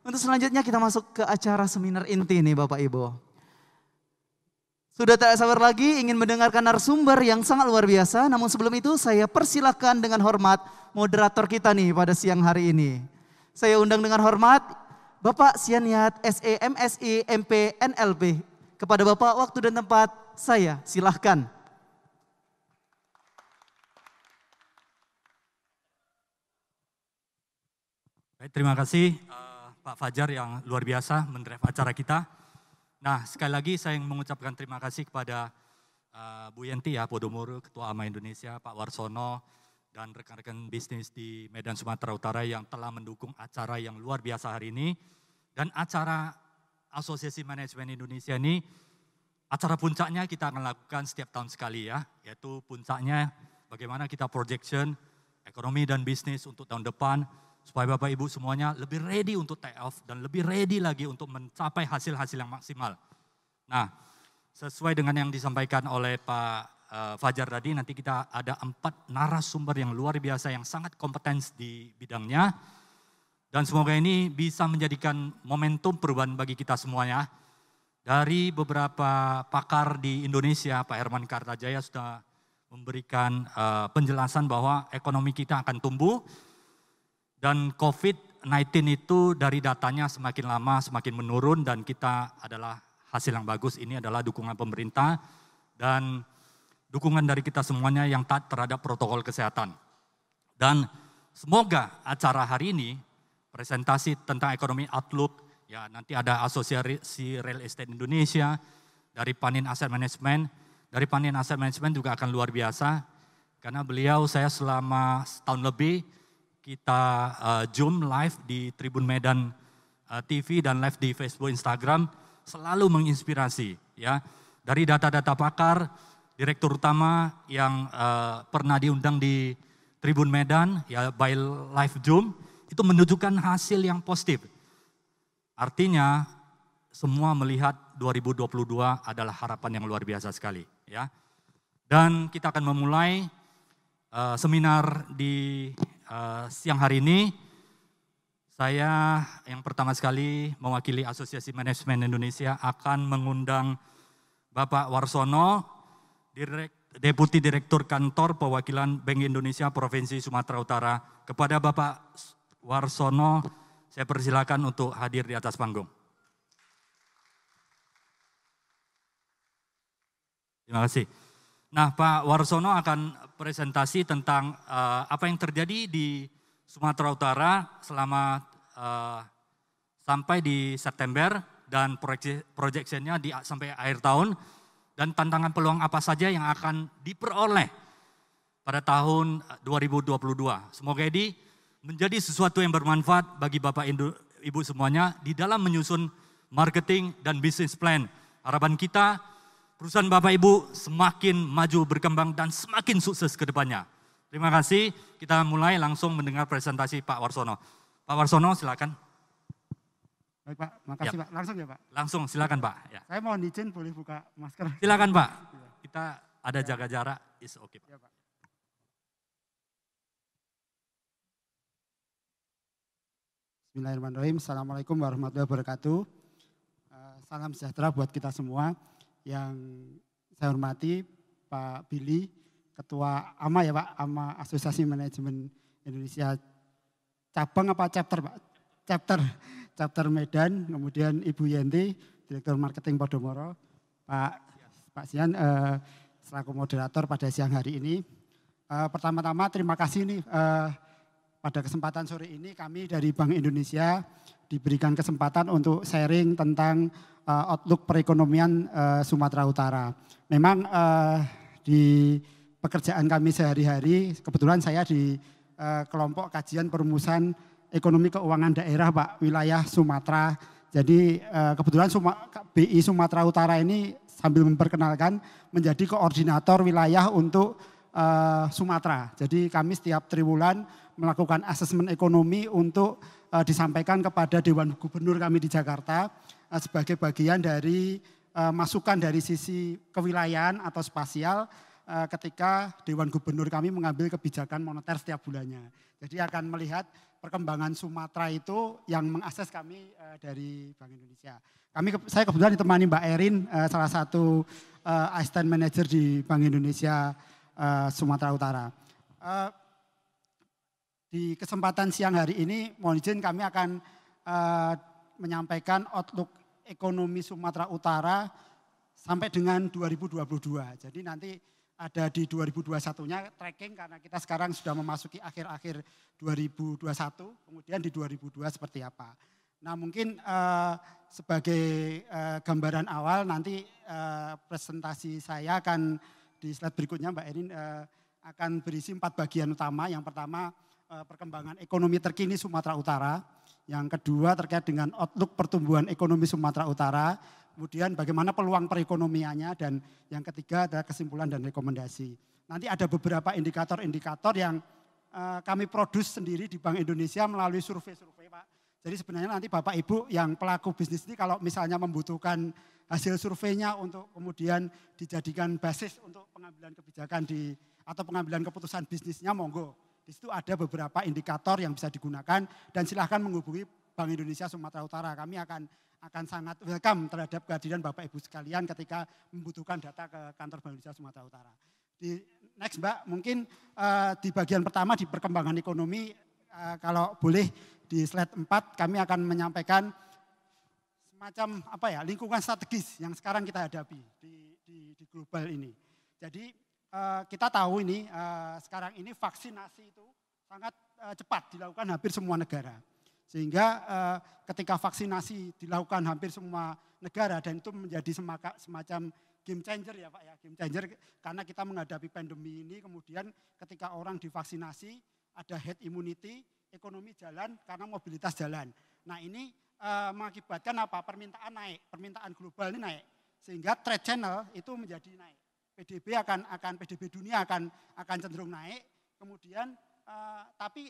Untuk selanjutnya kita masuk ke acara seminar inti nih Bapak Ibu. Sudah tak sabar lagi ingin mendengarkan narasumber yang sangat luar biasa. Namun sebelum itu saya persilakan dengan hormat moderator kita nih pada siang hari ini. Saya undang dengan hormat Bapak Sianiat SE MSI MP NLP. Kepada Bapak waktu dan tempat saya silahkan. Baik, terima kasih Pak Fajar yang luar biasa mendrive acara kita. Nah, sekali lagi saya mengucapkan terima kasih kepada Bu Yenti ya, Podomoro, Ketua AMA Indonesia, Pak Warsono, dan rekan-rekan bisnis di Medan Sumatera Utara yang telah mendukung acara yang luar biasa hari ini. Dan acara Asosiasi Manajemen Indonesia ini, acara puncaknya kita akan lakukan setiap tahun sekali ya, yaitu puncaknya bagaimana kita projection ekonomi dan bisnis untuk tahun depan, supaya Bapak Ibu semuanya lebih ready untuk take off dan lebih ready lagi untuk mencapai hasil-hasil yang maksimal. Nah, sesuai dengan yang disampaikan oleh Pak Fajar tadi, nanti kita ada 4 narasumber yang luar biasa yang sangat kompeten di bidangnya. Dan semoga ini bisa menjadikan momentum perubahan bagi kita semuanya. Dari beberapa pakar di Indonesia, Pak Herman Kartajaya sudah memberikan penjelasan bahwa ekonomi kita akan tumbuh. Dan COVID-19 itu dari datanya semakin lama semakin menurun dan kita adalah hasil yang bagus. Ini adalah dukungan pemerintah dan dukungan dari kita semuanya yang taat terhadap protokol kesehatan. Dan semoga acara hari ini, presentasi tentang ekonomi outlook, ya nanti ada Asosiasi Real Estate Indonesia, dari Panin Asset Management. Dari Panin Asset Management juga akan luar biasa, karena beliau saya selama setahun lebih, kita Zoom live di Tribun Medan TV dan live di Facebook, Instagram, selalu menginspirasi. Ya, dari data-data pakar, direktur utama yang pernah diundang di Tribun Medan, ya by live Zoom, itu menunjukkan hasil yang positif. Artinya semua melihat 2022 adalah harapan yang luar biasa sekali. Ya. Dan kita akan memulai seminar di siang hari ini. Saya yang pertama sekali mewakili Asosiasi Manajemen Indonesia akan mengundang Bapak Warsono, Deputi Direktur Kantor Perwakilan Bank Indonesia Provinsi Sumatera Utara. Kepada Bapak Warsono, saya persilakan untuk hadir di atas panggung. Terima kasih. Nah, Pak Warsono akan presentasi tentang apa yang terjadi di Sumatera Utara selama sampai di September dan proyeksinya sampai akhir tahun dan tantangan peluang apa saja yang akan diperoleh pada tahun 2022. Semoga ini menjadi sesuatu yang bermanfaat bagi Bapak Ibu semuanya di dalam menyusun marketing dan bisnis plan. Harapan kita perusahaan Bapak Ibu semakin maju berkembang dan semakin sukses ke depannya. Terima kasih, kita mulai langsung mendengar presentasi Pak Warsono. Pak Warsono silakan. Baik Pak, makasih ya. Pak. Langsung ya Pak? Langsung silakan Pak. Ya. Saya mohon izin boleh buka masker. Silakan Pak, kita ada jaga jarak, is okay Pak. Ya, Pak. Bismillahirrahmanirrahim. Assalamualaikum warahmatullahi wabarakatuh. Salam sejahtera buat kita semua. Yang saya hormati Pak Billy, Ketua AMA ya Pak, AMA Asosiasi Manajemen Indonesia cabang apa chapter Pak? Chapter Medan, kemudian Ibu Yenti, Direktur Marketing Podomoro, Pak Sian selaku moderator pada siang hari ini. Pertama-tama terima kasih nih pada kesempatan sore ini kami dari Bank Indonesia diberikan kesempatan untuk sharing tentang outlook perekonomian Sumatera Utara. Memang di pekerjaan kami sehari-hari, kebetulan saya di kelompok kajian perumusan ekonomi keuangan daerah Pak, wilayah Sumatera. Jadi kebetulan BI Sumatera Utara ini sambil memperkenalkan menjadi koordinator wilayah untuk Sumatera. Jadi kami setiap triwulan melakukan asesmen ekonomi untuk disampaikan kepada Dewan Gubernur kami di Jakarta sebagai bagian dari masukan dari sisi kewilayahan atau spasial ketika Dewan Gubernur kami mengambil kebijakan moneter setiap bulannya. Jadi akan melihat perkembangan Sumatera itu yang mengakses kami dari Bank Indonesia. Saya kebetulan ditemani Mbak Erin, salah satu asisten manajer di Bank Indonesia Sumatera Utara. Di kesempatan siang hari ini, mohon izin kami akan menyampaikan outlook ekonomi Sumatera Utara sampai dengan 2022. Jadi nanti ada di 2021-nya tracking karena kita sekarang sudah memasuki akhir-akhir 2021, kemudian di 2022 seperti apa. Nah mungkin sebagai gambaran awal nanti presentasi saya akan di slide berikutnya Mbak Erin akan berisi 4 bagian utama. Yang pertama perkembangan ekonomi terkini Sumatera Utara. Yang kedua terkait dengan outlook pertumbuhan ekonomi Sumatera Utara. Kemudian bagaimana peluang perekonomiannya dan yang ketiga adalah kesimpulan dan rekomendasi. Nanti ada beberapa indikator-indikator yang kami produce sendiri di Bank Indonesia melalui survei-survei Pak. Jadi sebenarnya nanti Bapak Ibu yang pelaku bisnis ini kalau misalnya membutuhkan hasil surveinya untuk kemudian dijadikan basis untuk pengambilan kebijakan atau pengambilan keputusan bisnisnya monggo. Di situ ada beberapa indikator yang bisa digunakan dan silahkan menghubungi Bank Indonesia Sumatera Utara. Kami akan sangat welcome terhadap kehadiran Bapak Ibu sekalian ketika membutuhkan data ke kantor Bank Indonesia Sumatera Utara. Di next Mbak, mungkin di bagian pertama di perkembangan ekonomi, kalau boleh di slide 4 kami akan menyampaikan semacam lingkungan strategis yang sekarang kita hadapi di global ini. Jadi kita tahu ini sekarang ini vaksinasi itu sangat cepat dilakukan hampir semua negara. Sehingga ketika vaksinasi dilakukan hampir semua negara dan itu menjadi semacam game changer ya Pak ya, game changer karena kita menghadapi pandemi ini kemudian ketika orang divaksinasi ada herd immunity, ekonomi jalan karena mobilitas jalan. Nah ini mengakibatkan apa? Permintaan naik, permintaan global ini naik sehingga trade channel itu menjadi naik. PDB dunia akan cenderung naik. Kemudian tapi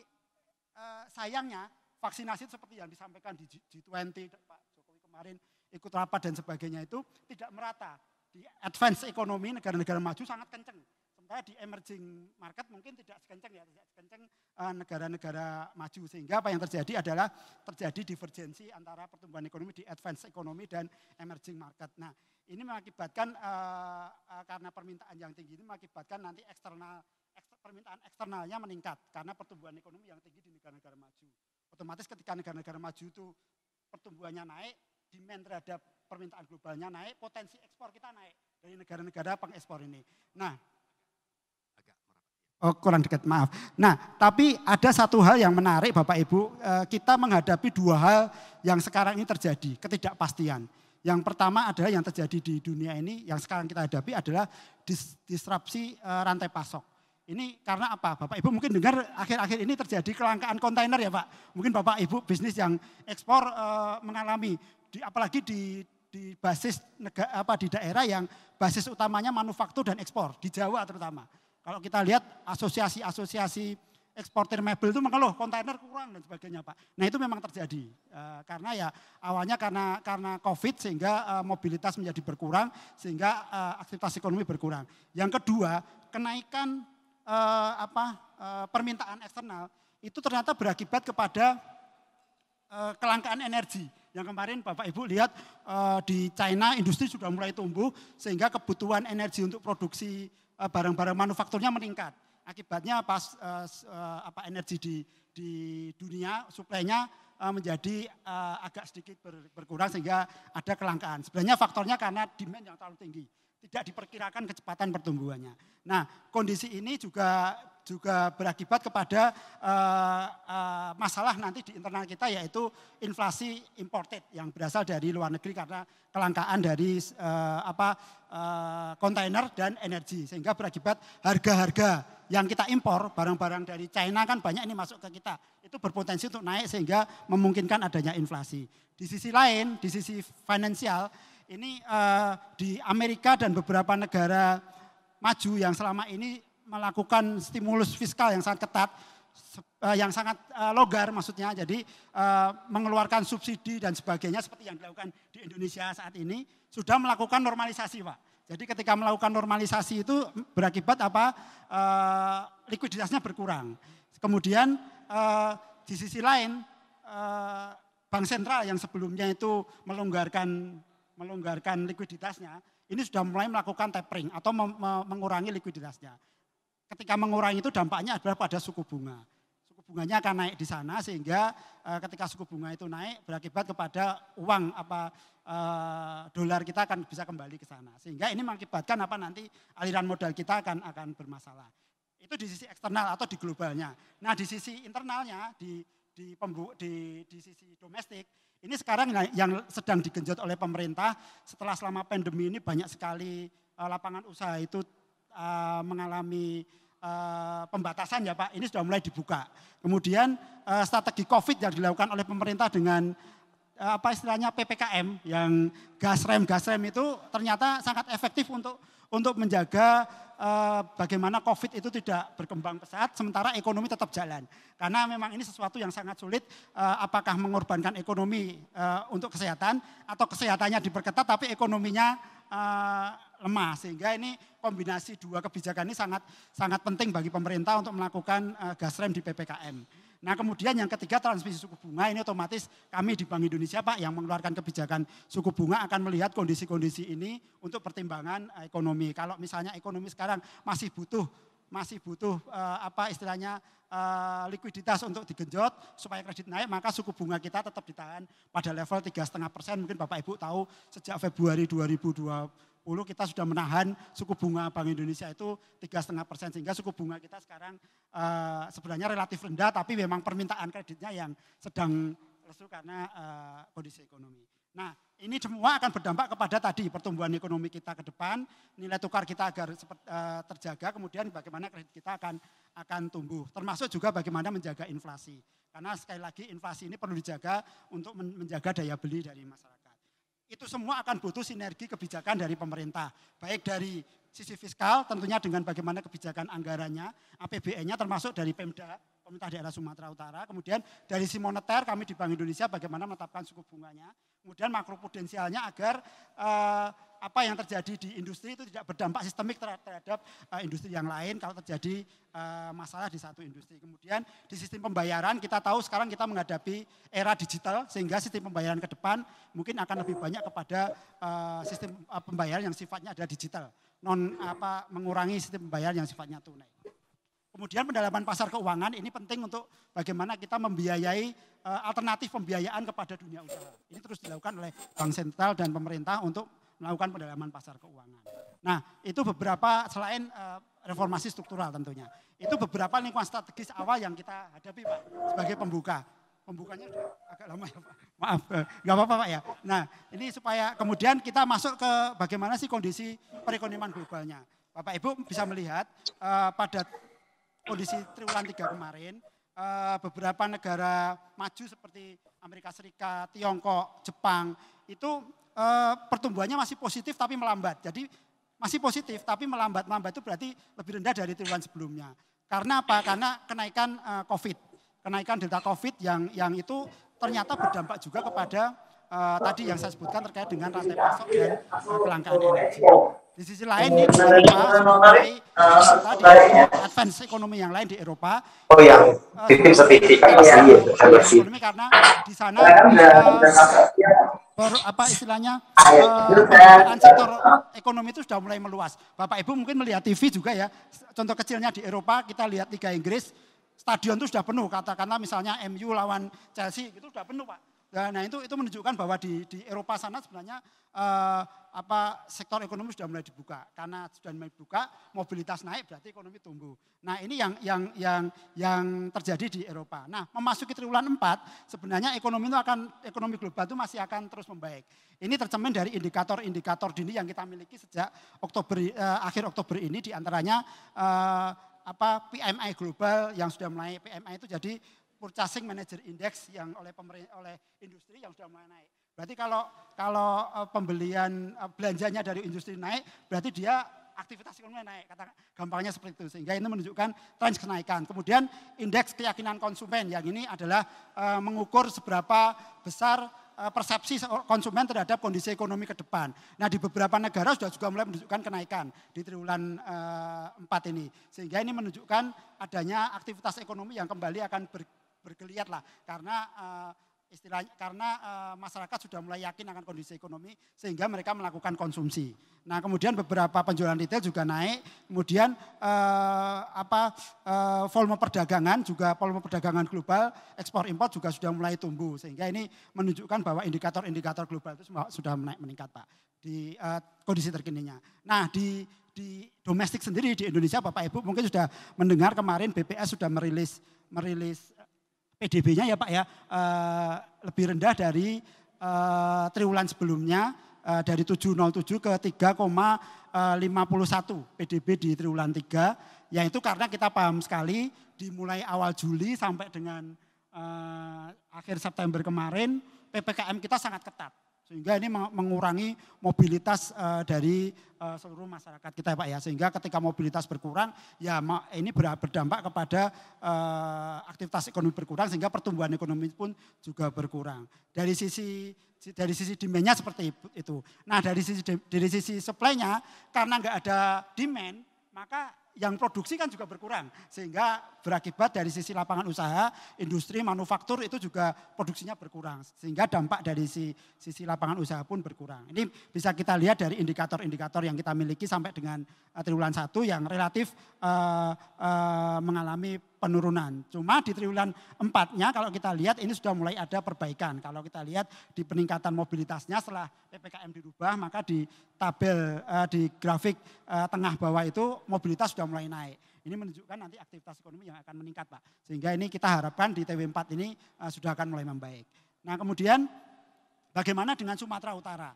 sayangnya vaksinasi seperti yang disampaikan di G20 Pak Jokowi kemarin ikut rapat dan sebagainya itu tidak merata. Di advance ekonomi negara-negara maju sangat kenceng. Sementara di emerging market mungkin tidak sekenceng ya, tidak sekenceng negara-negara maju. Sehingga apa yang terjadi adalah terjadi divergensi antara pertumbuhan ekonomi di advance ekonomi dan emerging market. Nah ini mengakibatkan karena permintaan yang tinggi ini mengakibatkan nanti permintaan eksternalnya meningkat karena pertumbuhan ekonomi yang tinggi di negara-negara maju. Otomatis ketika negara-negara maju itu pertumbuhannya naik, demand terhadap permintaan globalnya naik, potensi ekspor kita naik dari negara-negara pengekspor ini. Nah, kurang dekat, maaf. Nah, tapi ada satu hal yang menarik Bapak Ibu, kita menghadapi 2 hal yang sekarang ini terjadi, ketidakpastian. Yang pertama adalah yang terjadi di dunia ini, yang sekarang kita hadapi adalah disrupsi rantai pasok. Ini karena apa? Bapak Ibu mungkin dengar akhir-akhir ini terjadi kelangkaan kontainer ya Pak. Mungkin Bapak Ibu bisnis yang ekspor mengalami, apalagi di basis di daerah yang basis utamanya manufaktur dan ekspor, di Jawa terutama. Kalau kita lihat asosiasi-asosiasi eksportir mebel itu mengeluh kontainer kurang dan sebagainya Pak. Nah itu memang terjadi karena ya awalnya karena COVID sehingga mobilitas menjadi berkurang sehingga aktivitas ekonomi berkurang. Yang kedua kenaikan permintaan eksternal itu ternyata berakibat kepada kelangkaan energi. Yang kemarin Bapak Ibu lihat di China industri sudah mulai tumbuh sehingga kebutuhan energi untuk produksi barang-barang manufakturnya meningkat. Akibatnya energi di dunia suplainya menjadi agak sedikit berkurang sehingga ada kelangkaan. Sebenarnya faktornya karena demand yang terlalu tinggi. Tidak diperkirakan kecepatan pertumbuhannya. Nah, kondisi ini juga berakibat kepada masalah nanti di internal kita yaitu inflasi imported yang berasal dari luar negeri karena kelangkaan dari kontainer dan energi sehingga berakibat harga-harga yang kita impor barang-barang dari China kan banyak ini masuk ke kita itu berpotensi untuk naik sehingga memungkinkan adanya inflasi. Di sisi lain, di sisi finansial ini di Amerika dan beberapa negara maju yang selama ini melakukan stimulus fiskal yang sangat ketat, yang sangat longgar maksudnya, jadi mengeluarkan subsidi dan sebagainya seperti yang dilakukan di Indonesia saat ini, sudah melakukan normalisasi Pak. Jadi ketika melakukan normalisasi itu berakibat likuiditasnya berkurang. Kemudian di sisi lain Bank Sentral yang sebelumnya itu melonggarkan likuiditasnya, ini sudah mulai melakukan tapering atau mengurangi likuiditasnya. Ketika mengurangi itu dampaknya adalah pada suku bunga. Suku bunganya akan naik di sana sehingga ketika suku bunga itu naik berakibat kepada uang dolar kita akan bisa kembali ke sana. Sehingga ini mengakibatkan nanti aliran modal kita akan bermasalah. Itu di sisi eksternal atau di globalnya. Nah di sisi internalnya, di sisi domestik, ini sekarang yang sedang digenjot oleh pemerintah setelah selama pandemi ini banyak sekali lapangan usaha itu mengalami pembatasan ya Pak, ini sudah mulai dibuka. Kemudian strategi COVID yang dilakukan oleh pemerintah dengan istilahnya PPKM yang gas rem itu ternyata sangat efektif untuk menjaga bagaimana COVID itu tidak berkembang pesat sementara ekonomi tetap jalan. Karena memang ini sesuatu yang sangat sulit, apakah mengorbankan ekonomi untuk kesehatan atau kesehatannya diperketat tapi ekonominya lemah. Sehingga ini kombinasi dua kebijakan ini sangat penting bagi pemerintah untuk melakukan gas rem di PPKM. Nah kemudian yang ketiga transmisi suku bunga, ini otomatis kami di Bank Indonesia Pak yang mengeluarkan kebijakan suku bunga akan melihat kondisi-kondisi ini untuk pertimbangan ekonomi. Kalau misalnya ekonomi sekarang masih butuh likuiditas untuk digenjot supaya kredit naik, maka suku bunga kita tetap ditahan pada level 3,5%. Mungkin Bapak Ibu tahu sejak Februari 2020 kita sudah menahan suku bunga Bank Indonesia itu 3,5%, sehingga suku bunga kita sekarang sebenarnya relatif rendah, tapi memang permintaan kreditnya yang sedang lesu karena kondisi ekonomi. Nah ini semua akan berdampak kepada tadi pertumbuhan ekonomi kita ke depan, nilai tukar kita agar terjaga, kemudian bagaimana kredit kita akan tumbuh, termasuk juga bagaimana menjaga inflasi. Karena sekali lagi inflasi ini perlu dijaga untuk menjaga daya beli dari masyarakat. Itu semua akan butuh sinergi kebijakan dari pemerintah, baik dari sisi fiskal tentunya dengan bagaimana kebijakan anggarannya, APBN-nya termasuk dari Pemda, Pemerintah Daerah Sumatera Utara, kemudian dari sisi moneter kami di Bank Indonesia bagaimana menetapkan suku bunganya, kemudian makroprudensialnya agar apa yang terjadi di industri itu tidak berdampak sistemik terhadap industri yang lain kalau terjadi masalah di satu industri. Kemudian di sistem pembayaran kita tahu sekarang kita menghadapi era digital sehingga sistem pembayaran ke depan mungkin akan lebih banyak kepada sistem pembayaran yang sifatnya adalah digital, mengurangi sistem pembayaran yang sifatnya tunai. Kemudian pendalaman pasar keuangan ini penting untuk bagaimana kita membiayai alternatif pembiayaan kepada dunia usaha. Ini terus dilakukan oleh Bank Sentral dan pemerintah untuk melakukan pendalaman pasar keuangan. Nah itu beberapa selain reformasi struktural tentunya. Itu beberapa lingkungan strategis awal yang kita hadapi Pak sebagai pembuka. Pembukanya agak lama ya Pak, maaf, nggak apa-apa Pak ya. Nah ini supaya kemudian kita masuk ke bagaimana sih kondisi perekonomian globalnya. Bapak Ibu bisa melihat pada kondisi triwulan 3 kemarin, beberapa negara maju seperti Amerika Serikat, Tiongkok, Jepang, itu pertumbuhannya masih positif tapi melambat. Jadi masih positif tapi melambat. Melambat itu berarti lebih rendah dari triwulan sebelumnya. Karena apa? Karena kenaikan COVID. Kenaikan delta COVID yang itu ternyata berdampak juga kepada tadi yang saya sebutkan terkait dengan rantai pasok dan kelangkaan energi. Di sisi lain di Eropa, tadi advance ekonomi yang lain di Eropa. Oh yang titip sertifikat ekonomi karena di sana penggunaan sektor ekonomi itu sudah mulai meluas. Bapak Ibu mungkin melihat TV juga ya, contoh kecilnya di Eropa kita lihat Liga Inggris, stadion itu sudah penuh, katakanlah misalnya MU lawan Chelsea itu sudah penuh Pak. Nah itu menunjukkan bahwa di Eropa sana sebenarnya sektor ekonomi sudah mulai dibuka. Karena sudah mulai dibuka, mobilitas naik berarti ekonomi tumbuh. Nah ini yang terjadi di Eropa. Nah memasuki triwulan 4 sebenarnya ekonomi global itu masih akan terus membaik. Ini tercermin dari indikator-indikator dini yang kita miliki sejak akhir Oktober ini, diantaranya PMI global yang sudah mulai, PMI itu jadi Purchasing Manager Index yang oleh industri yang sudah mulai naik. Berarti kalau pembelian belanjanya dari industri naik, berarti dia aktivitas ekonomi naik. Kata gampangnya seperti itu. Sehingga ini menunjukkan tren kenaikan. Kemudian indeks keyakinan konsumen yang ini adalah mengukur seberapa besar persepsi konsumen terhadap kondisi ekonomi ke depan. Nah di beberapa negara sudah juga mulai menunjukkan kenaikan di triwulan 4 ini. Sehingga ini menunjukkan adanya aktivitas ekonomi yang kembali akan bergeliat lah karena istilahnya masyarakat sudah mulai yakin akan kondisi ekonomi sehingga mereka melakukan konsumsi. Nah kemudian beberapa penjualan retail juga naik, kemudian volume perdagangan global ekspor impor juga sudah mulai tumbuh sehingga ini menunjukkan bahwa indikator-indikator global itu sudah meningkat Pak di kondisi terkininya. Nah di domestik sendiri di Indonesia Bapak Ibu mungkin sudah mendengar kemarin BPS sudah merilis PDB-nya ya Pak ya, lebih rendah dari triwulan sebelumnya dari 707 ke 3,51 PDB di triwulan 3. Yaitu karena kita paham sekali dimulai awal Juli sampai dengan akhir September kemarin PPKM kita sangat ketat. Sehingga ini mengurangi mobilitas dari seluruh masyarakat kita Pak ya. Sehingga ketika mobilitas berkurang ya ini berdampak kepada aktivitas ekonomi berkurang sehingga pertumbuhan ekonomi pun juga berkurang. Dari sisi demand-nya seperti itu. Nah dari sisi supply-nya karena nggak ada demand maka yang produksi kan juga berkurang sehingga berakibat dari sisi lapangan usaha, industri, manufaktur itu juga produksinya berkurang sehingga dampak dari sisi lapangan usaha pun berkurang. Ini bisa kita lihat dari indikator-indikator yang kita miliki sampai dengan triwulan 1 yang relatif mengalami penurunan. Cuma di triwulan 4-nya kalau kita lihat ini sudah mulai ada perbaikan. Kalau kita lihat di peningkatan mobilitasnya setelah PPKM dirubah maka di tabel di grafik tengah bawah itu mobilitas sudah mulai naik. Ini menunjukkan nanti aktivitas ekonomi yang akan meningkat Pak. Sehingga ini kita harapkan di TW4 ini sudah akan mulai membaik. Nah kemudian bagaimana dengan Sumatera Utara?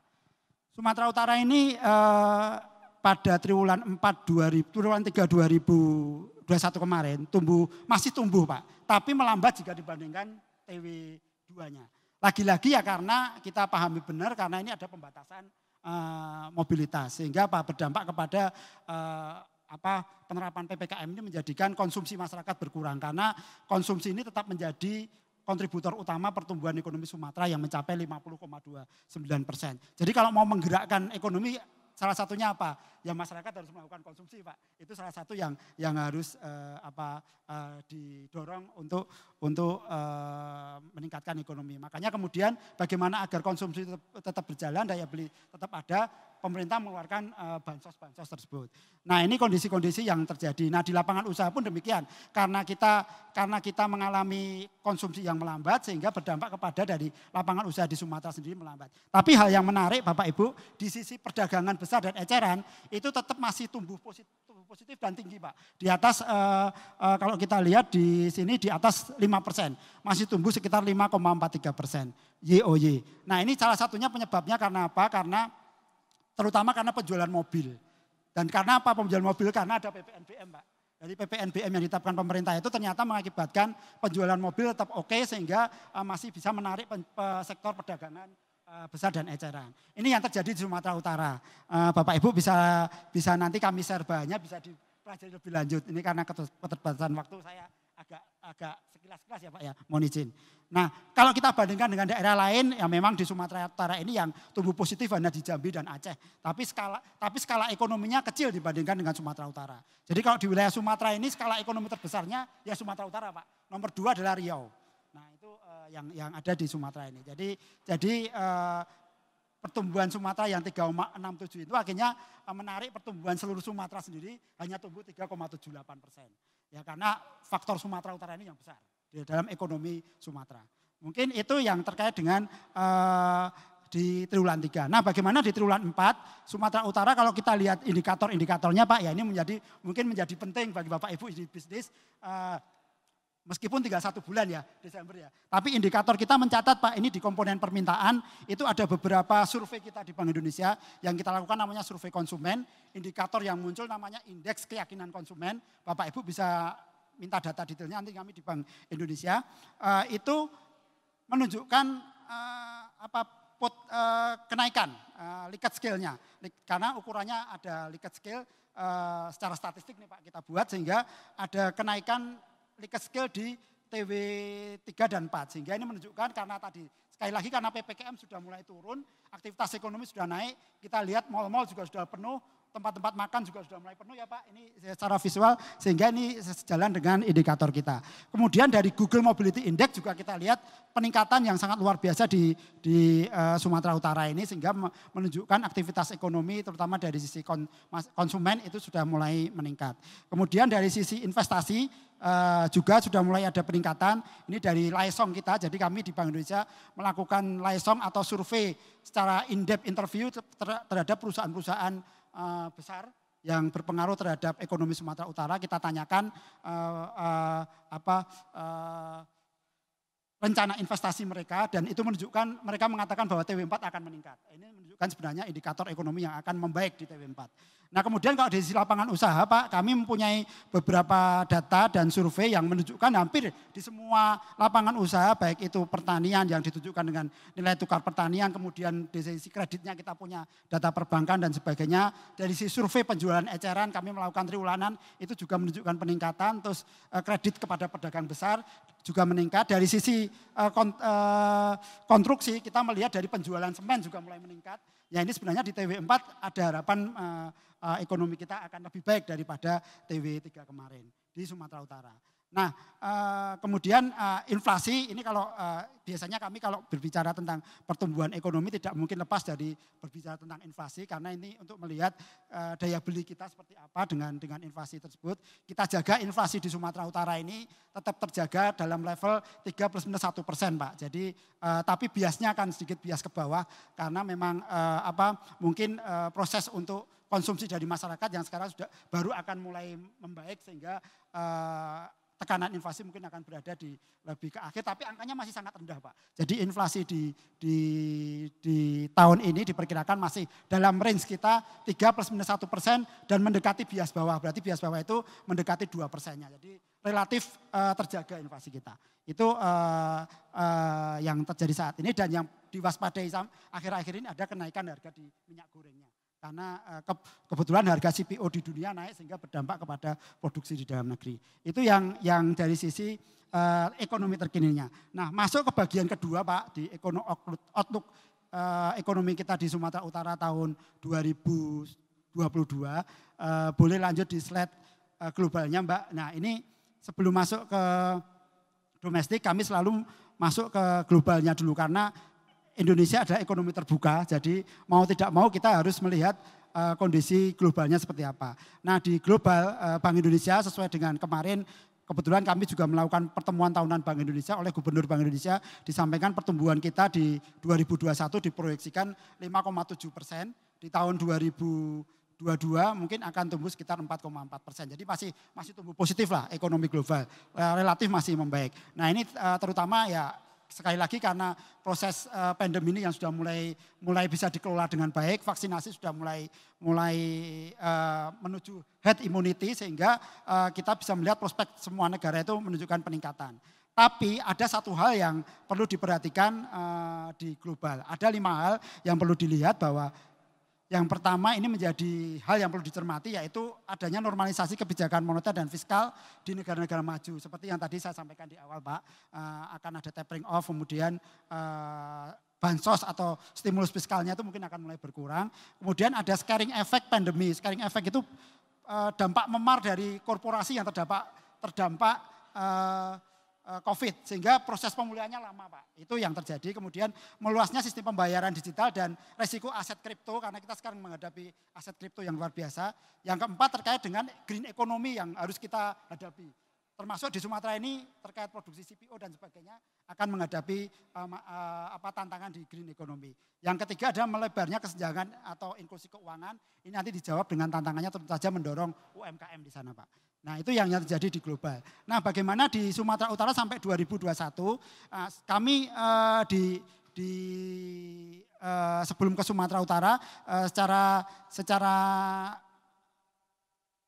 Sumatera Utara ini pada triwulan 3 2021 kemarin masih tumbuh Pak. Tapi melambat jika dibandingkan TW2-nya. Lagi-lagi ya karena kita pahami benar karena ini ada pembatasan mobilitas. Sehingga berdampak kepada penerapan PPKM ini menjadikan konsumsi masyarakat berkurang karena konsumsi ini tetap menjadi kontributor utama pertumbuhan ekonomi Sumatera yang mencapai 50,29%. Jadi kalau mau menggerakkan ekonomi salah satunya apa? Ya masyarakat harus melakukan konsumsi Pak. Itu salah satu yang harus didorong untuk meningkatkan ekonomi. Makanya kemudian bagaimana agar konsumsi tetap berjalan, daya beli tetap ada, pemerintah mengeluarkan bansos-bansos tersebut. Nah ini kondisi-kondisi yang terjadi. Nah di lapangan usaha pun demikian. Karena kita mengalami konsumsi yang melambat sehingga berdampak kepada dari lapangan usaha di Sumatera sendiri melambat. Tapi hal yang menarik Bapak Ibu, di sisi perdagangan besar dan eceran itu tetap masih tumbuh positif dan tinggi Pak. Di atas kalau kita lihat di sini di atas 5%. Masih tumbuh sekitar 5,43% YoY. Nah ini salah satunya penyebabnya karena apa? Terutama karena penjualan mobil. Dan karena apa penjualan mobil? Karena ada PPNBM Pak. Dari PPNBM yang ditetapkan pemerintah itu ternyata mengakibatkan penjualan mobil tetap oke sehingga masih bisa menarik sektor perdagangan besar dan eceran. Ini yang terjadi di Sumatera Utara. Bapak Ibu bisa nanti kami share bahannya bisa dipelajari lebih lanjut. Ini karena keterbatasan waktu saya agak sekilas-sekilas ya Pak ya, mohon izin. Nah kalau kita bandingkan dengan daerah lain yang memang di Sumatera Utara ini yang tumbuh positif hanya di Jambi dan Aceh. Tapi skala ekonominya kecil dibandingkan dengan Sumatera Utara. Jadi kalau di wilayah Sumatera ini skala ekonomi terbesarnya ya Sumatera Utara Pak. Nomor 2 adalah Riau. Nah itu yang ada di Sumatera ini. Jadi pertumbuhan Sumatera yang 3,67 itu akhirnya menarik pertumbuhan seluruh Sumatera sendiri hanya tumbuh 3,78%. Ya karena faktor Sumatera Utara ini yang besar di dalam ekonomi Sumatera. Mungkin itu yang terkait dengan di triwulan 3. Nah bagaimana di triwulan 4 Sumatera Utara kalau kita lihat indikator-indikatornya Pak ya ini mungkin menjadi penting bagi Bapak Ibu di bisnis. Meskipun tinggal 1 bulan ya, Desember ya. Tapi indikator kita mencatat Pak, ini di komponen permintaan, itu ada beberapa survei kita di Bank Indonesia yang kita lakukan namanya survei konsumen. Indikator yang muncul namanya indeks keyakinan konsumen. Bapak Ibu bisa minta data detailnya nanti kami di Bank Indonesia. Itu menunjukkan kenaikan Likert scale-nya. Karena ukurannya ada Likert scale secara statistik nih Pak kita buat sehingga ada kenaikan Likert scale di TW3 dan 4. Sehingga ini menunjukkan karena tadi, sekali lagi karena PPKM sudah mulai turun, aktivitas ekonomi sudah naik, kita lihat mal-mal juga sudah penuh, tempat-tempat makan juga sudah mulai penuh ya Pak, ini secara visual sehingga ini sejalan dengan indikator kita. Kemudian dari Google Mobility Index juga kita lihat peningkatan yang sangat luar biasa di Sumatera Utara ini sehingga menunjukkan aktivitas ekonomi terutama dari sisi konsumen itu sudah mulai meningkat. Kemudian dari sisi investasi juga sudah mulai ada peningkatan, ini dari Laesong kita, jadi kami di Bank Indonesia melakukan Laesong atau survei secara in-depth interview terhadap perusahaan-perusahaan besar yang berpengaruh terhadap ekonomi Sumatera Utara. Kita tanyakan rencana investasi mereka dan itu menunjukkan mereka mengatakan bahwa TW4 akan meningkat. Ini menunjukkan sebenarnya indikator ekonomi yang akan membaik di TW4. Nah kemudian kalau dari sisi lapangan usaha Pak, kami mempunyai beberapa data dan survei yang menunjukkan hampir di semua lapangan usaha, baik itu pertanian yang ditunjukkan dengan nilai tukar pertanian, kemudian dari sisi kreditnya kita punya data perbankan dan sebagainya. Dari sisi survei penjualan eceran kami melakukan triwulanan, itu juga menunjukkan peningkatan, terus kredit kepada pedagang besar juga meningkat. Dari sisi konstruksi kita melihat dari penjualan semen juga mulai meningkat. Ya ini sebenarnya di TW4 ada harapan ekonomi kita akan lebih baik daripada TW3 kemarin di Sumatera Utara. Nah kemudian inflasi ini kalau biasanya kami kalau berbicara tentang pertumbuhan ekonomi tidak mungkin lepas dari berbicara tentang inflasi karena ini untuk melihat daya beli kita seperti apa dengan inflasi tersebut. Kita jaga inflasi di Sumatera Utara ini tetap terjaga dalam level 3+/- 1% Pak. Jadi tapi biasnya akan sedikit bias ke bawah karena memang mungkin proses untuk konsumsi dari masyarakat yang sekarang sudah baru akan mulai membaik sehingga tekanan inflasi mungkin akan berada di lebih ke akhir, tapi angkanya masih sangat rendah Pak. Jadi inflasi di tahun ini diperkirakan masih dalam range kita 3+/- 1% dan mendekati bias bawah. Berarti bias bawah itu mendekati 2%-nya. Jadi relatif terjaga inflasi kita. Itu yang terjadi saat ini dan yang diwaspadai akhir-akhir ini ada kenaikan harga di minyak gorengnya. Karena kebetulan harga CPO di dunia naik sehingga berdampak kepada produksi di dalam negeri. Itu yang dari sisi ekonomi terkininya. Nah masuk ke bagian kedua Pak di outlook ekonomi kita di Sumatera Utara tahun 2022. Boleh lanjut di slide globalnya Mbak. Nah ini sebelum masuk ke domestik kami selalu masuk ke globalnya dulu karena Indonesia adalah ekonomi terbuka, jadi mau tidak mau kita harus melihat kondisi globalnya seperti apa. Nah di global Bank Indonesia sesuai dengan kemarin, kebetulan kami juga melakukan pertemuan tahunan Bank Indonesia oleh Gubernur Bank Indonesia, disampaikan pertumbuhan kita di 2021 diproyeksikan 5,7%, di tahun 2022 mungkin akan tumbuh sekitar 4,4%. Jadi masih tumbuh positif lah ekonomi global, relatif masih membaik. Nah ini terutama ya sekali lagi karena proses pandemi ini yang sudah mulai bisa dikelola dengan baik, vaksinasi sudah mulai menuju herd immunity sehingga kita bisa melihat prospek semua negara itu menunjukkan peningkatan. Tapi ada satu hal yang perlu diperhatikan di global. Ada 5 hal yang perlu dilihat bahwa yang pertama ini menjadi hal yang perlu dicermati yaitu adanya normalisasi kebijakan moneter dan fiskal di negara-negara maju. Seperti yang tadi saya sampaikan di awal Pak, akan ada tapering off, kemudian bansos atau stimulus fiskalnya itu mungkin akan mulai berkurang. Kemudian ada scaring effect pandemi. Scaring effect itu dampak memar dari korporasi yang terdampak COVID sehingga proses pemulihannya lama Pak. Itu yang terjadi. Kemudian meluasnya sistem pembayaran digital dan resiko aset kripto karena kita sekarang menghadapi aset kripto yang luar biasa. Yang keempat terkait dengan green economy yang harus kita hadapi. Termasuk di Sumatera ini terkait produksi CPO dan sebagainya akan menghadapi tantangan di green economy. Yang ketiga adalah melebarnya kesenjangan atau inklusi keuangan. Ini nanti dijawab dengan tantangannya tentu saja mendorong UMKM di sana Pak. Nah itu yang terjadi di global. Nah bagaimana di Sumatera Utara sampai 2021 kami sebelum ke Sumatera Utara secara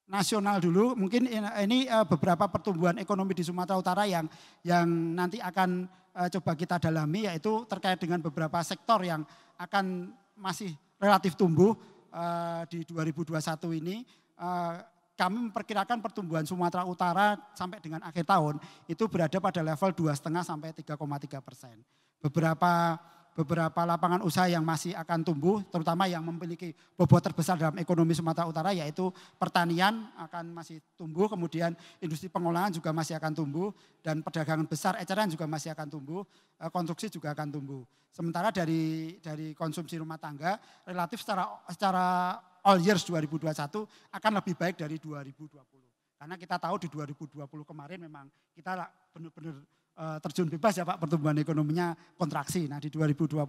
nasional dulu mungkin ini beberapa pertumbuhan ekonomi di Sumatera Utara yang nanti akan coba kita dalami yaitu terkait dengan beberapa sektor yang akan masih relatif tumbuh di 2021 ini. Kami memperkirakan pertumbuhan Sumatera Utara sampai dengan akhir tahun itu berada pada level 2,5 sampai 3,3%. Beberapa beberapa lapangan usaha yang masih akan tumbuh, terutama yang memiliki bobot terbesar dalam ekonomi Sumatera Utara, yaitu pertanian akan masih tumbuh, kemudian industri pengolahan juga masih akan tumbuh, dan perdagangan besar eceran juga masih akan tumbuh, konstruksi juga akan tumbuh. Sementara dari konsumsi rumah tangga relatif secara all years 2021 akan lebih baik dari 2020. Karena kita tahu di 2020 kemarin memang kita benar-benar terjun bebas ya Pak, pertumbuhan ekonominya kontraksi. Nah di 2021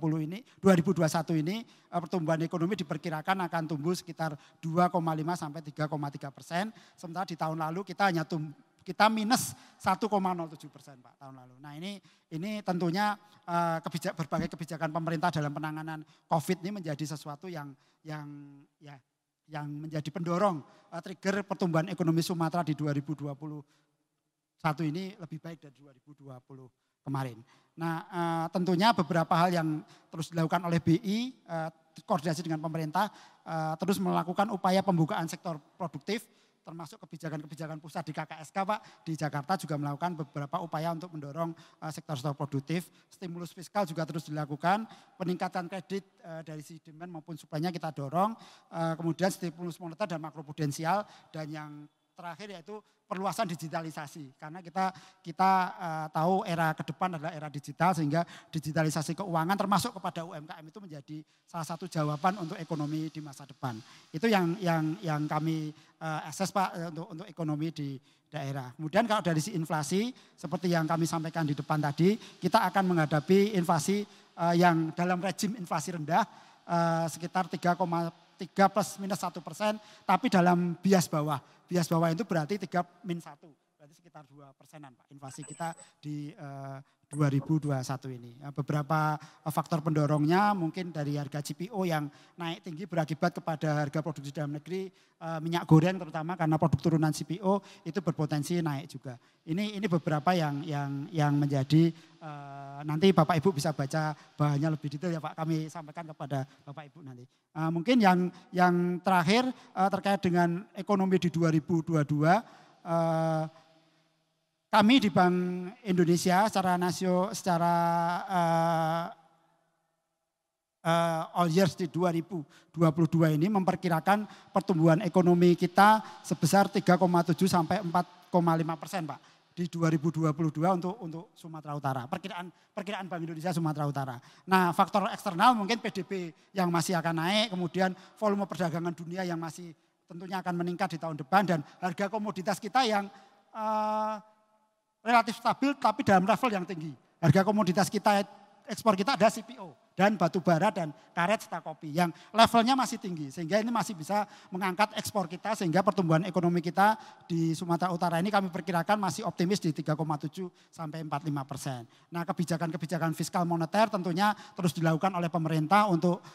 ini pertumbuhan ekonomi diperkirakan akan tumbuh sekitar 2,5 sampai 3,3%. Sementara di tahun lalu kita hanya minus 1,07% Pak tahun lalu. Nah ini tentunya berbagai kebijakan pemerintah dalam penanganan COVID ini menjadi sesuatu yang menjadi pendorong trigger pertumbuhan ekonomi Sumatera di 2021 ini lebih baik dari 2020 kemarin. Nah tentunya beberapa hal yang terus dilakukan oleh BI, koordinasi dengan pemerintah, terus melakukan upaya pembukaan sektor produktif, termasuk kebijakan-kebijakan pusat di KKSK Pak, di Jakarta juga melakukan beberapa upaya untuk mendorong sektor-sektor produktif. Stimulus fiskal juga terus dilakukan, peningkatan kredit dari sisi demand maupun supply-nya kita dorong, kemudian stimulus moneter dan makroprudensial, dan yang terakhir yaitu perluasan digitalisasi, karena kita tahu era ke depan adalah era digital, sehingga digitalisasi keuangan termasuk kepada UMKM itu menjadi salah satu jawaban untuk ekonomi di masa depan. Itu yang kami assess Pak untuk ekonomi di daerah. Kemudian kalau dari sisi inflasi seperti yang kami sampaikan di depan tadi, kita akan menghadapi inflasi yang dalam rejim inflasi rendah sekitar 3,3 plus minus 1%, tapi dalam bias bawah. Bias bawah itu berarti 3 min 1, berarti sekitar 2%-an Pak inflasi kita di 2021 ini. Beberapa faktor pendorongnya mungkin dari harga CPO yang naik tinggi berakibat kepada harga produksi dalam negeri, minyak goreng terutama karena produk turunan CPO itu berpotensi naik juga. Ini beberapa yang menjadi nanti Bapak Ibu bisa baca bahannya lebih detail ya Pak, kami sampaikan kepada Bapak Ibu nanti. Mungkin yang terakhir terkait dengan ekonomi di 2022, kami di Bank Indonesia secara all years di 2022 ini memperkirakan pertumbuhan ekonomi kita sebesar 3,7 sampai 4,5% Pak di 2022 untuk Sumatera Utara. Perkiraan Bank Indonesia Sumatera Utara. Nah, faktor eksternal mungkin PDB yang masih akan naik, kemudian volume perdagangan dunia yang masih tentunya akan meningkat di tahun depan, dan harga komoditas kita yang relatif stabil tapi dalam level yang tinggi. Harga komoditas kita, ekspor kita ada CPO dan batu bara dan karet serta kopi yang levelnya masih tinggi, sehingga ini masih bisa mengangkat ekspor kita, sehingga pertumbuhan ekonomi kita di Sumatera Utara ini kami perkirakan masih optimis di 3,7 sampai 45%. Nah, kebijakan fiskal moneter tentunya terus dilakukan oleh pemerintah untuk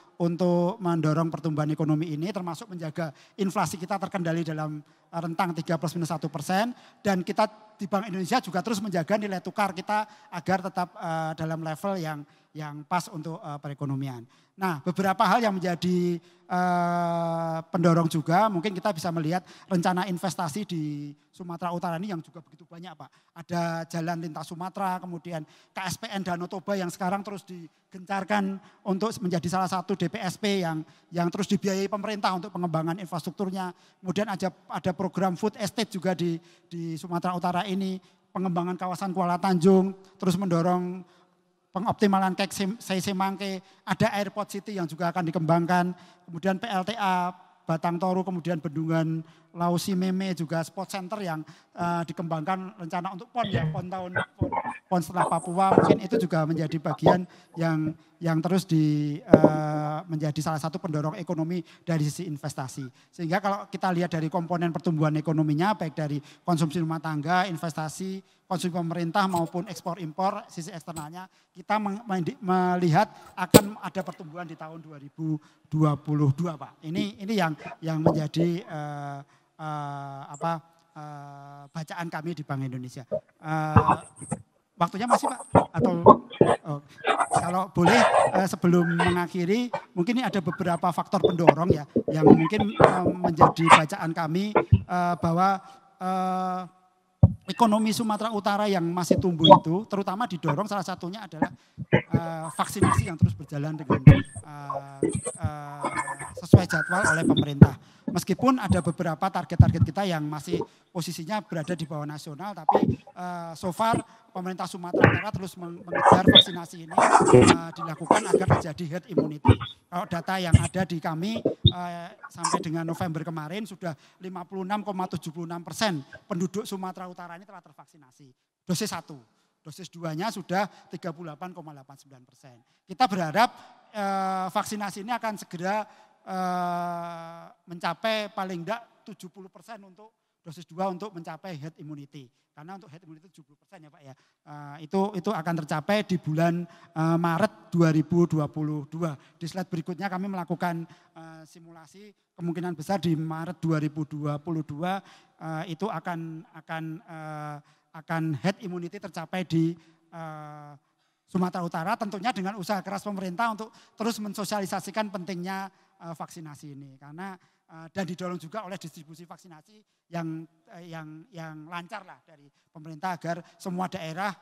mendorong pertumbuhan ekonomi ini, termasuk menjaga inflasi kita terkendali dalam rentang 3 plus minus 1%, dan kita di Bank Indonesia juga terus menjaga nilai tukar kita agar tetap dalam level yang pas untuk perekonomian. Nah, beberapa hal yang menjadi pendorong juga, mungkin kita bisa melihat rencana investasi di Sumatera Utara ini yang juga begitu banyak Pak. Ada jalan lintas Sumatera, kemudian KSPN Danau Toba yang sekarang terus digencarkan untuk menjadi salah satu DPSP yang terus dibiayai pemerintah untuk pengembangan infrastrukturnya. Kemudian ada program food estate juga di Sumatera Utara ini, pengembangan kawasan Kuala Tanjung, terus mendorong pengoptimalan KEK Semangke, ada Airport City yang juga akan dikembangkan, kemudian PLTA Batang Toru, kemudian Bendungan Lausi Meme juga sport center yang dikembangkan rencana untuk PON setelah Papua, mungkin itu juga menjadi bagian yang terus menjadi salah satu pendorong ekonomi dari sisi investasi. Sehingga kalau kita lihat dari komponen pertumbuhan ekonominya, baik dari konsumsi rumah tangga, investasi, konsumsi pemerintah maupun ekspor impor, sisi eksternalnya kita melihat akan ada pertumbuhan di tahun 2022 Pak. Ini yang menjadi bacaan kami di Bank Indonesia. Waktunya masih Pak? Atau kalau boleh sebelum mengakhiri, mungkin ini ada beberapa faktor pendorong ya yang mungkin menjadi bacaan kami bahwa ekonomi Sumatera Utara yang masih tumbuh itu terutama didorong salah satunya adalah vaksinasi yang terus berjalan dengan sesuai jadwal oleh pemerintah. Meskipun ada beberapa target-target kita yang masih posisinya berada di bawah nasional, tapi so far pemerintah Sumatera Utara terus mengejar vaksinasi ini dilakukan agar terjadi herd immunity. Kalau data yang ada di kami sampai dengan November kemarin sudah 56,76% penduduk Sumatera Utara ini telah tervaksinasi. Dosis 1, dosis 2-nya sudah 38,89%. Kita berharap vaksinasi ini akan segera mencapai paling tidak 70% untuk dosis 2 untuk mencapai herd immunity. Karena untuk herd immunity 70% ya Pak ya. Itu akan tercapai di bulan Maret 2022. Di slide berikutnya kami melakukan simulasi kemungkinan besar di Maret 2022 itu akan herd immunity tercapai di Sumatera Utara, tentunya dengan usaha keras pemerintah untuk terus mensosialisasikan pentingnya vaksinasi ini, karena dan didorong juga oleh distribusi vaksinasi yang lancar lah dari pemerintah agar semua daerah,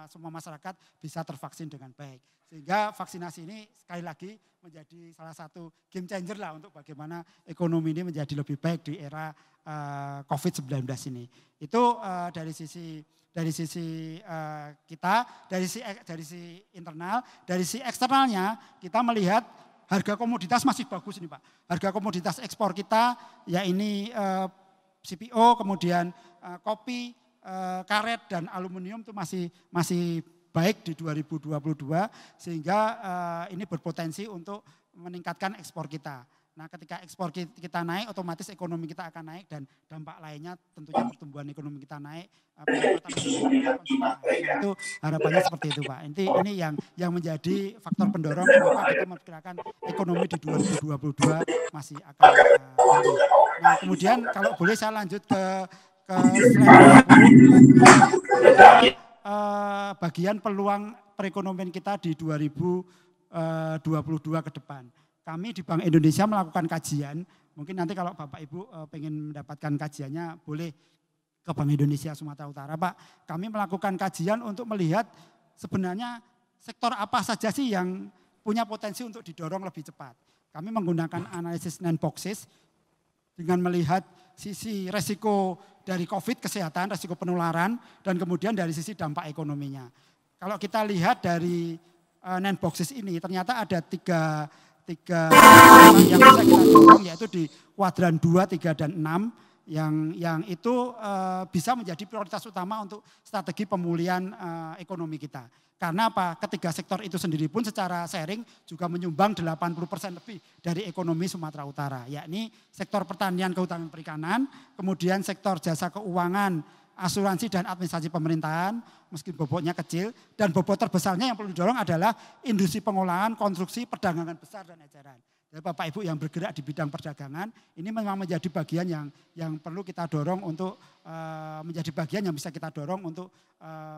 semua masyarakat bisa tervaksin dengan baik. Sehingga vaksinasi ini sekali lagi menjadi salah satu game changer lah untuk bagaimana ekonomi ini menjadi lebih baik di era COVID-19 ini. Itu dari sisi kita, dari sisi internal, dari sisi eksternalnya kita melihat harga komoditas masih bagus ini Pak. Harga komoditas ekspor kita ya ini CPO, kemudian kopi, karet dan aluminium itu masih baik di 2022 sehingga ini berpotensi untuk meningkatkan ekspor kita. Nah, ketika ekspor kita naik, otomatis ekonomi kita akan naik dan dampak lainnya tentunya pertumbuhan ekonomi kita naik, pendapatan itu harapannya seperti itu Pak. Ini yang menjadi faktor pendorong kenapa kita memperkirakan ekonomi di 2022 masih akan tumbuh. Nah, kemudian kalau boleh saya lanjut ke slide 20, bagian peluang perekonomian kita di 2022 ke depan. Kami di Bank Indonesia melakukan kajian, mungkin nanti kalau Bapak Ibu pengen mendapatkan kajiannya boleh ke Bank Indonesia Sumatera Utara Pak. Kami melakukan kajian untuk melihat sebenarnya sektor apa saja sih yang punya potensi untuk didorong lebih cepat. Kami menggunakan analisis 9 boxes dengan melihat sisi resiko dari COVID, kesehatan, resiko penularan, dan kemudian dari sisi dampak ekonominya. Kalau kita lihat dari 9 boxes ini ternyata ada tiga yang bisa kita dorong, yaitu di kuadran 2, 3, dan 6 yang itu bisa menjadi prioritas utama untuk strategi pemulihan ekonomi kita. Karena apa? Ketiga sektor itu sendiri pun secara sharing juga menyumbang 80% lebih dari ekonomi Sumatera Utara, yakni sektor pertanian, kehutanan, perikanan, kemudian sektor jasa keuangan, asuransi dan administrasi pemerintahan, meski bobotnya kecil, dan bobot terbesarnya yang perlu didorong adalah industri pengolahan, konstruksi, perdagangan besar dan eceran. Jadi Bapak Ibu yang bergerak di bidang perdagangan, ini memang menjadi bagian yang perlu kita dorong untuk menjadi bagian yang bisa kita dorong untuk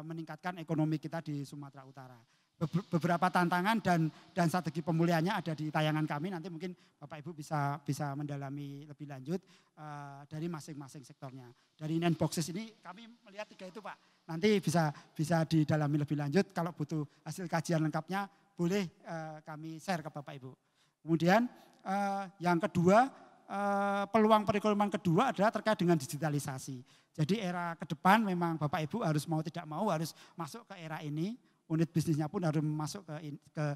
meningkatkan ekonomi kita di Sumatera Utara. Beberapa tantangan dan strategi pemulihannya ada di tayangan kami, nanti mungkin Bapak Ibu bisa mendalami lebih lanjut dari masing-masing sektornya. Dari 9 boxes ini kami melihat 3 itu Pak, nanti bisa didalami lebih lanjut, kalau butuh hasil kajian lengkapnya boleh kami share ke Bapak Ibu. Kemudian yang kedua, peluang perekonomian kedua adalah terkait dengan digitalisasi. Jadi era ke depan memang Bapak Ibu harus mau tidak mau harus masuk ke era ini. Unit bisnisnya pun harus masuk ke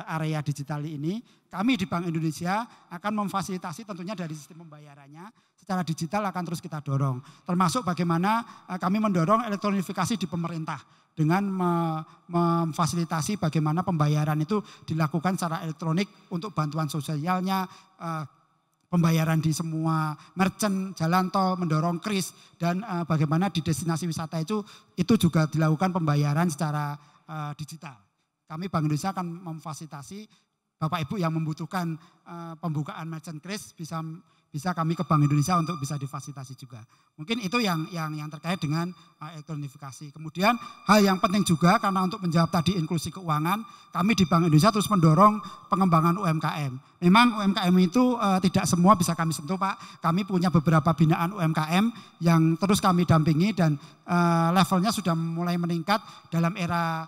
area digital ini. Kami di Bank Indonesia akan memfasilitasi tentunya dari sistem pembayarannya secara digital akan terus kita dorong. Termasuk bagaimana kami mendorong elektronifikasi di pemerintah dengan memfasilitasi bagaimana pembayaran itu dilakukan secara elektronik untuk bantuan sosialnya, pembayaran di semua merchant, jalan tol, mendorong kris, dan bagaimana di destinasi wisata itu juga dilakukan pembayaran secara digital. Kami Bank Indonesia akan memfasilitasi Bapak Ibu yang membutuhkan pembukaan merchant kris bisa kami ke Bank Indonesia untuk bisa difasilitasi juga. Mungkin itu yang terkait dengan elektronifikasi. Kemudian hal yang penting juga karena untuk menjawab tadi inklusi keuangan, kami di Bank Indonesia terus mendorong pengembangan UMKM. Memang UMKM itu tidak semua bisa kami sentuh Pak. Kami punya beberapa binaan UMKM yang terus kami dampingi dan levelnya sudah mulai meningkat dalam era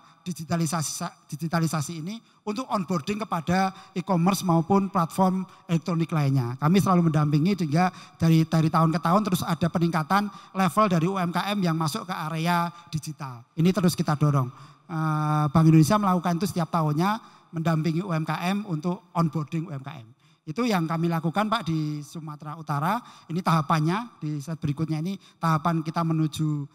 digitalisasi ini untuk onboarding kepada e-commerce maupun platform elektronik lainnya. Kami selalu mendampingi sehingga dari tahun ke tahun terus ada peningkatan level dari UMKM yang masuk ke area digital. Ini terus kita dorong. Bank Indonesia melakukan itu setiap tahunnya, mendampingi UMKM untuk onboarding UMKM. Itu yang kami lakukan Pak di Sumatera Utara. Ini tahapannya, di slide berikutnya ini tahapan kita menuju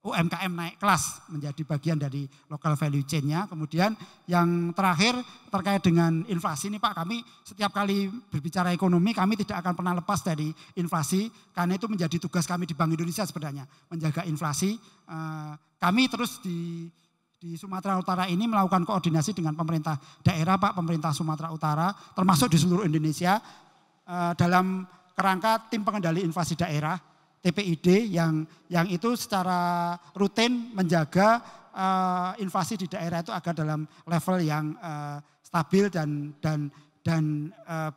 UMKM naik kelas menjadi bagian dari local value chain-nya. Kemudian yang terakhir terkait dengan inflasi ini Pak, kami setiap kali berbicara ekonomi kami tidak akan pernah lepas dari inflasi karena itu menjadi tugas kami di Bank Indonesia sebenarnya, menjaga inflasi. Kami terus di Sumatera Utara ini melakukan koordinasi dengan pemerintah daerah Pak, pemerintah Sumatera Utara termasuk di seluruh Indonesia dalam kerangka tim pengendali inflasi daerah TPID yang itu secara rutin menjaga inflasi di daerah itu agar dalam level yang stabil dan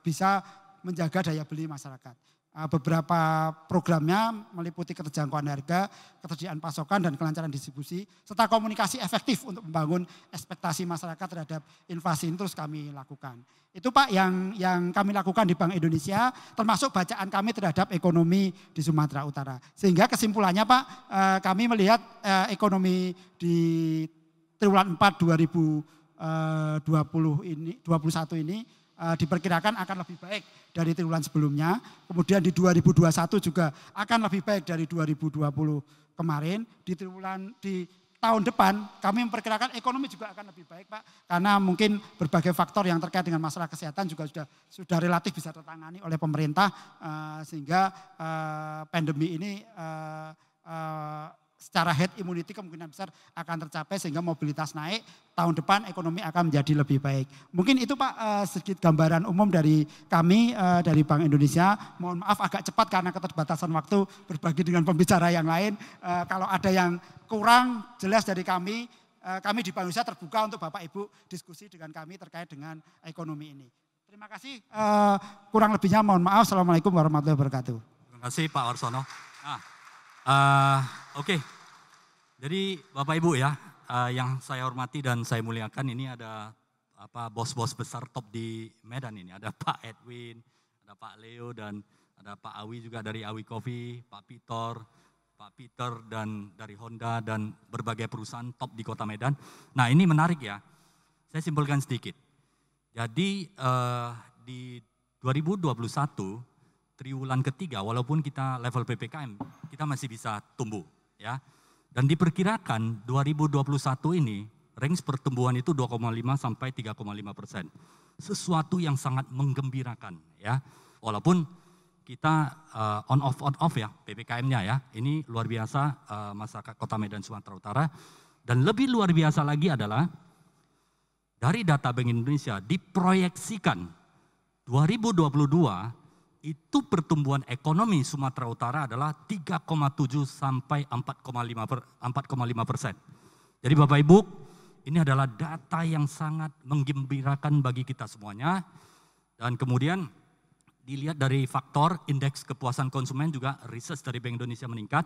bisa menjaga daya beli masyarakat. Beberapa programnya meliputi keterjangkauan harga, ketersediaan pasokan dan kelancaran distribusi, serta komunikasi efektif untuk membangun ekspektasi masyarakat terhadap inflasi ini terus kami lakukan. Itu Pak yang kami lakukan di Bank Indonesia, termasuk bacaan kami terhadap ekonomi di Sumatera Utara. Sehingga kesimpulannya Pak, kami melihat ekonomi di triwulan 4 2021 ini diperkirakan akan lebih baik dari triwulan sebelumnya. Kemudian di 2021 juga akan lebih baik dari 2020 kemarin. Di tahun depan kami memperkirakan ekonomi juga akan lebih baik Pak. Karena mungkin berbagai faktor yang terkait dengan masalah kesehatan juga sudah relatif bisa tertangani oleh pemerintah. Sehingga pandemi ini secara herd immunity kemungkinan besar akan tercapai sehingga mobilitas naik, tahun depan ekonomi akan menjadi lebih baik. Mungkin itu Pak sedikit gambaran umum dari kami dari Bank Indonesia. Mohon maaf agak cepat karena keterbatasan waktu berbagi dengan pembicara yang lain. Kalau ada yang kurang jelas dari kami di Bank Indonesia terbuka untuk Bapak Ibu diskusi dengan kami terkait dengan ekonomi ini. Terima kasih, kurang lebihnya mohon maaf. Assalamualaikum warahmatullahi wabarakatuh. Terima kasih Pak Warsono. Oke. Jadi Bapak Ibu ya, yang saya hormati dan saya muliakan, ini ada bos-bos besar top di Medan ini. Ada Pak Edwin, ada Pak Leo dan ada Pak Awi juga dari Awi Coffee, Pak Peter dan dari Honda dan berbagai perusahaan top di Kota Medan. Nah, ini menarik ya. Saya simpulkan sedikit. Jadi di 2021 triwulan ketiga, walaupun kita level PPKM, kita masih bisa tumbuh ya. Dan diperkirakan 2021 ini range pertumbuhan itu 2,5 sampai 3,5%. Sesuatu yang sangat menggembirakan ya. Walaupun kita on off ya PPKM-nya ya. Ini luar biasa masyarakat Kota Medan Sumatera Utara. Dan lebih luar biasa lagi adalah dari data Bank Indonesia diproyeksikan 2022 itu pertumbuhan ekonomi Sumatera Utara adalah 3,7 sampai 4,5%. Jadi Bapak Ibu, ini adalah data yang sangat menggembirakan bagi kita semuanya. Dan kemudian dilihat dari faktor indeks kepuasan konsumen juga research dari Bank Indonesia meningkat.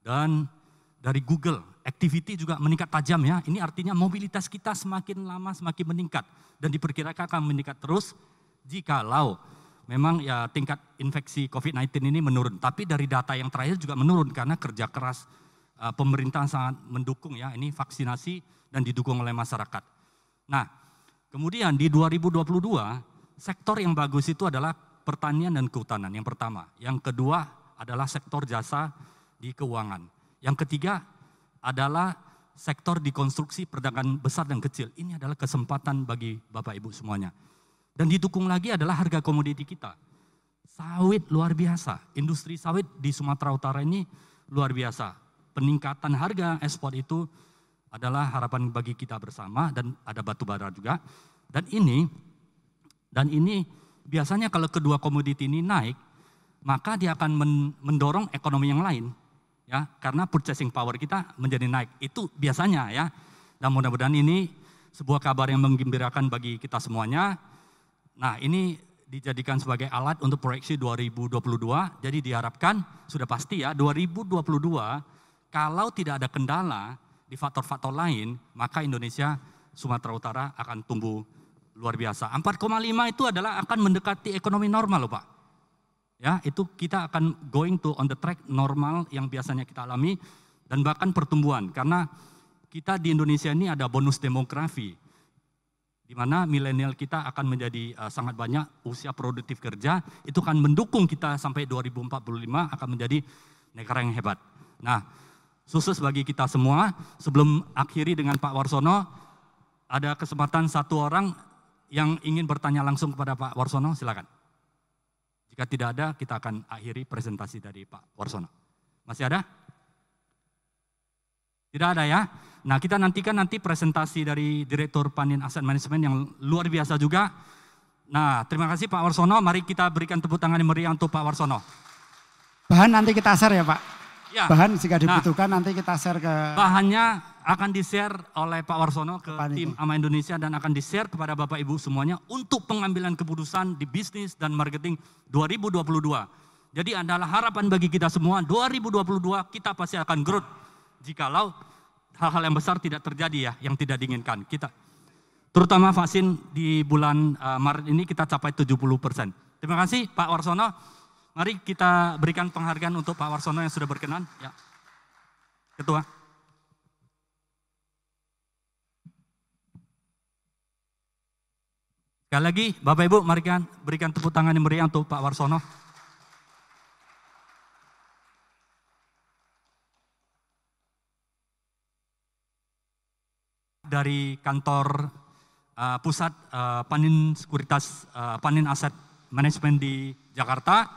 Dan dari Google, activity juga meningkat tajam ya. Ini artinya mobilitas kita semakin lama semakin meningkat. Dan diperkirakan akan meningkat terus jikalau memang ya tingkat infeksi COVID-19 ini menurun. Tapi dari data yang terakhir juga menurun karena kerja keras pemerintah sangat mendukung ya. Ini vaksinasi dan didukung oleh masyarakat. Nah, kemudian di 2022 sektor yang bagus itu adalah pertanian dan kehutanan yang pertama. Yang kedua adalah sektor jasa di keuangan. Yang ketiga adalah sektor di konstruksi perdagangan besar dan kecil. Ini adalah kesempatan bagi Bapak Ibu semuanya. Dan didukung lagi adalah harga komoditi kita. Sawit luar biasa, industri sawit di Sumatera Utara ini luar biasa. Peningkatan harga ekspor itu adalah harapan bagi kita bersama dan ada batu bara juga. Dan ini biasanya kalau kedua komoditi ini naik, maka dia akan mendorong ekonomi yang lain. Ya, karena purchasing power kita menjadi naik. Itu biasanya ya. Dan mudah-mudahan ini sebuah kabar yang menggembirakan bagi kita semuanya. Nah, ini dijadikan sebagai alat untuk proyeksi 2022. Jadi diharapkan, sudah pasti ya, 2022 kalau tidak ada kendala di faktor-faktor lain, maka Indonesia, Sumatera Utara akan tumbuh luar biasa. 4,5 itu adalah akan mendekati ekonomi normal loh Pak. Ya, itu kita akan going to on the track normal yang biasanya kita alami dan bahkan pertumbuhan. Karena kita di Indonesia ini ada bonus demografi, di mana milenial kita akan menjadi sangat banyak, usia produktif kerja, itu akan mendukung kita sampai 2045 akan menjadi negara yang hebat. Nah, khusus bagi kita semua, sebelum akhiri dengan Pak Warsono, ada kesempatan satu orang yang ingin bertanya langsung kepada Pak Warsono, silakan. Jika tidak ada, kita akan akhiri presentasi dari Pak Warsono. Masih ada? Tidak ada ya? Nah, kita nantikan nanti presentasi dari Direktur Panin Asset Management yang luar biasa juga. Nah, terima kasih Pak Warsono. Mari kita berikan tepuk tangan yang meriah untuk Pak Warsono. Bahan nanti kita share ya Pak? Ya. Bahan jika dibutuhkan nanti kita share ke... Bahannya akan di-share oleh Pak Warsono ke tim Panitia. AMA Indonesia dan akan di-share kepada Bapak Ibu semuanya untuk pengambilan keputusan di bisnis dan marketing 2022. Jadi adalah harapan bagi kita semua, 2022 kita pasti akan growth. Jikalau hal-hal yang besar tidak terjadi ya, yang tidak diinginkan. Kita, terutama vaksin di bulan Maret ini kita capai 70%. Terima kasih Pak Warsono. Mari kita berikan penghargaan untuk Pak Warsono yang sudah berkenan. Ya. Ketua. Sekali lagi Bapak Ibu mari berikan tepuk tangan yang meriah untuk Pak Warsono. Dari kantor pusat Panin Sekuritas Panin Asset Management di Jakarta.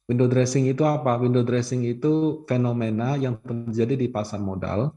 Window dressing itu apa? Window dressing itu fenomena yang terjadi di pasar modal